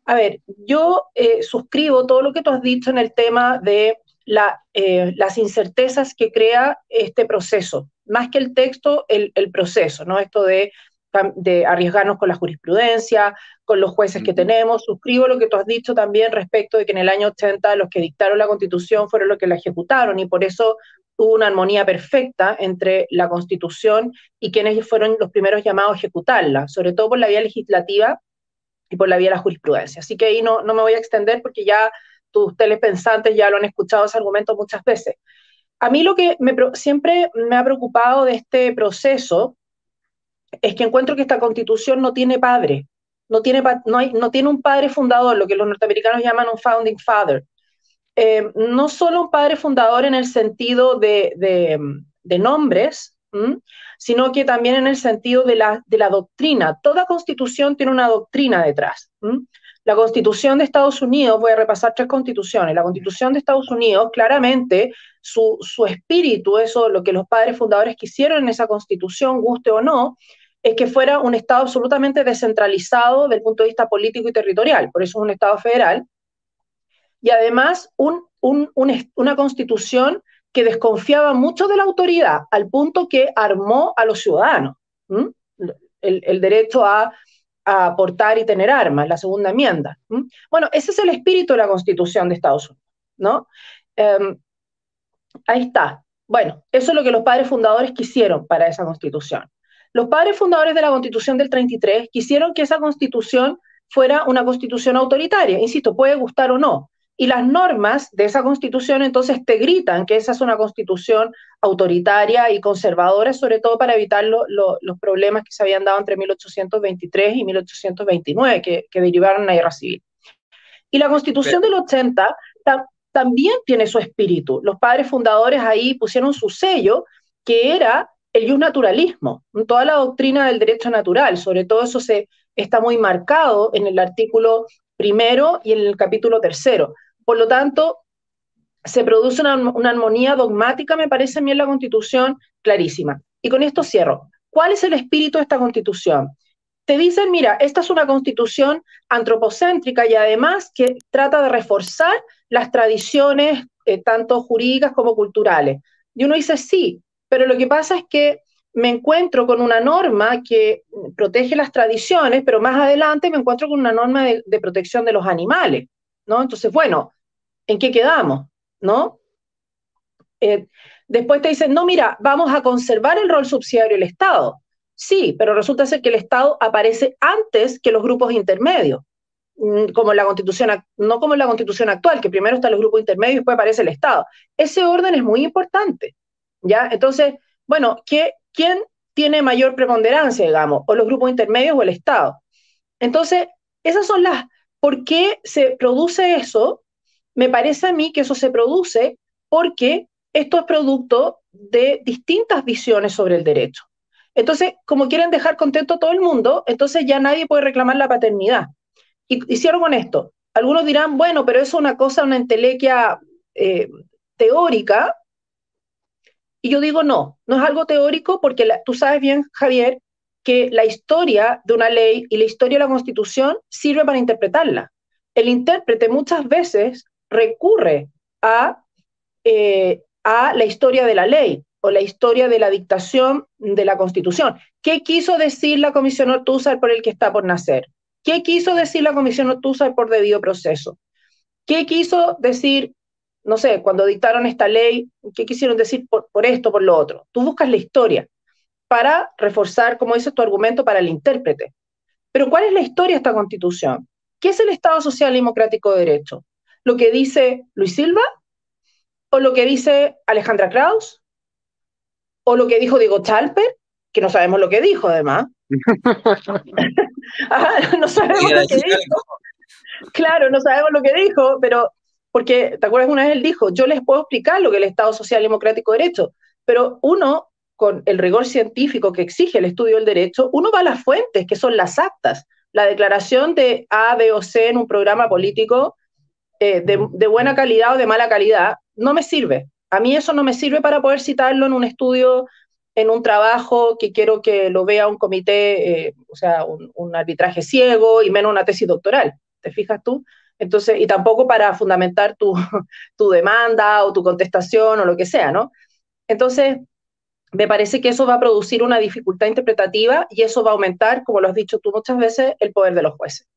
A ver, yo suscribo todo lo que tú has dicho en el tema de las incertezas que crea este proceso, más que el texto, el proceso, ¿no? Esto de arriesgarnos con la jurisprudencia, con los jueces que Ujú. tenemos. Suscribo lo que tú has dicho también respecto de que en el año 80 los que dictaron la Constitución fueron los que la ejecutaron y por eso hubo una armonía perfecta entre la Constitución y quienes fueron los primeros llamados a ejecutarla, sobre todo por la vía legislativa y por la vía de la jurisprudencia. Así que ahí no me voy a extender porque ya tus telepensantes ya lo han escuchado ese argumento muchas veces. A mí lo que siempre me ha preocupado de este proceso es que encuentro que esta constitución no tiene padre, no tiene un padre fundador, lo que los norteamericanos llaman un founding father. No solo un padre fundador en el sentido de nombres, sino que también en el sentido de la doctrina. Toda constitución tiene una doctrina detrás. La Constitución de Estados Unidos, voy a repasar 3 constituciones, la Constitución de Estados Unidos, claramente, su espíritu, eso, lo que los padres fundadores quisieron en esa Constitución, guste o no, es que fuera un Estado absolutamente descentralizado desde el punto de vista político y territorial, por eso es un Estado federal, y además una constitución que desconfiaba mucho de la autoridad, al punto que armó a los ciudadanos. ¿m? El derecho a portar y tener armas, la segunda enmienda. Bueno, ese es el espíritu de la Constitución de Estados Unidos, ¿no? Ahí está. Bueno, eso es lo que los padres fundadores quisieron para esa Constitución. Los padres fundadores de la Constitución del 33 quisieron que esa Constitución fuera una Constitución autoritaria. Insisto, puede gustar o no. Y las normas de esa Constitución entonces te gritan que esa es una Constitución autoritaria y conservadora, sobre todo para evitar los problemas que se habían dado entre 1823 y 1829, que derivaron en la guerra civil. Y la Constitución del 80 también tiene su espíritu. Los padres fundadores ahí pusieron su sello, que era el justnaturalismo, toda la doctrina del derecho natural, sobre todo eso está muy marcado en el artículo primero y en el capítulo tercero. Por lo tanto, se produce una armonía dogmática, me parece a mí, en la Constitución clarísima. Y con esto cierro. ¿Cuál es el espíritu de esta Constitución? Te dicen, mira, esta es una constitución antropocéntrica y además que trata de reforzar las tradiciones tanto jurídicas como culturales. Y uno dice, sí, pero lo que pasa es que me encuentro con una norma que protege las tradiciones, pero más adelante me encuentro con una norma de protección de los animales, ¿no? Entonces, bueno, ¿en qué quedamos? ¿No? Eh, Después te dicen, no, mira, vamos a conservar el rol subsidiario del Estado. Sí, pero resulta ser que el Estado aparece antes que los grupos intermedios, como en la Constitución, no como en la Constitución actual, que primero están los grupos intermedios y después aparece el Estado. Ese orden es muy importante, ¿ya? Entonces, bueno, ¿quién tiene mayor preponderancia, digamos? ¿O los grupos intermedios o el Estado? Entonces, esas son ¿por qué se produce eso? Me parece a mí que eso se produce porque esto es producto de distintas visiones sobre el derecho. Entonces, como quieren dejar contento a todo el mundo, entonces ya nadie puede reclamar la paternidad. Y cierro con esto. Algunos dirán, bueno, pero eso es una cosa, una entelequia teórica. Y yo digo, no es algo teórico porque tú sabes bien, Javier, que la historia de una ley y la historia de la Constitución sirve para interpretarla. El intérprete muchas veces recurre a la historia de la ley o la historia de la dictación de la Constitución. ¿Qué quiso decir la Comisión Ortúzar por el que está por nacer? ¿Qué quiso decir la Comisión Ortúzar por debido proceso? ¿Qué quiso decir, no sé, cuando dictaron esta ley, qué quisieron decir por esto, por lo otro? Tú buscas la historia para reforzar, como dices, tu argumento para el intérprete. Pero ¿cuál es la historia de esta Constitución? ¿Qué es el Estado Social y Democrático de Derecho? ¿Lo que dice Luis Silva? ¿O lo que dice Alejandra Kraus? ¿O lo que dijo Diego Chalper? Que no sabemos lo que dijo, además. No sabemos lo que dijo. Claro, no sabemos lo que dijo, pero porque, ¿te acuerdas una vez él dijo, yo les puedo explicar lo que es el Estado Social y Democrático de Derecho, pero uno, con el rigor científico que exige el estudio del derecho, uno va a las fuentes, que son las actas, la declaración de A, B o C en un programa político de buena calidad o de mala calidad, no me sirve. A mí eso no me sirve para poder citarlo en un estudio, en un trabajo que quiero que lo vea un comité, o sea, un arbitraje ciego y menos una tesis doctoral. ¿te fijas tú? Entonces, y tampoco para fundamentar tu, tu demanda o tu contestación o lo que sea, ¿no? Entonces, me parece que eso va a producir una dificultad interpretativa y eso va a aumentar, como lo has dicho tú muchas veces, el poder de los jueces.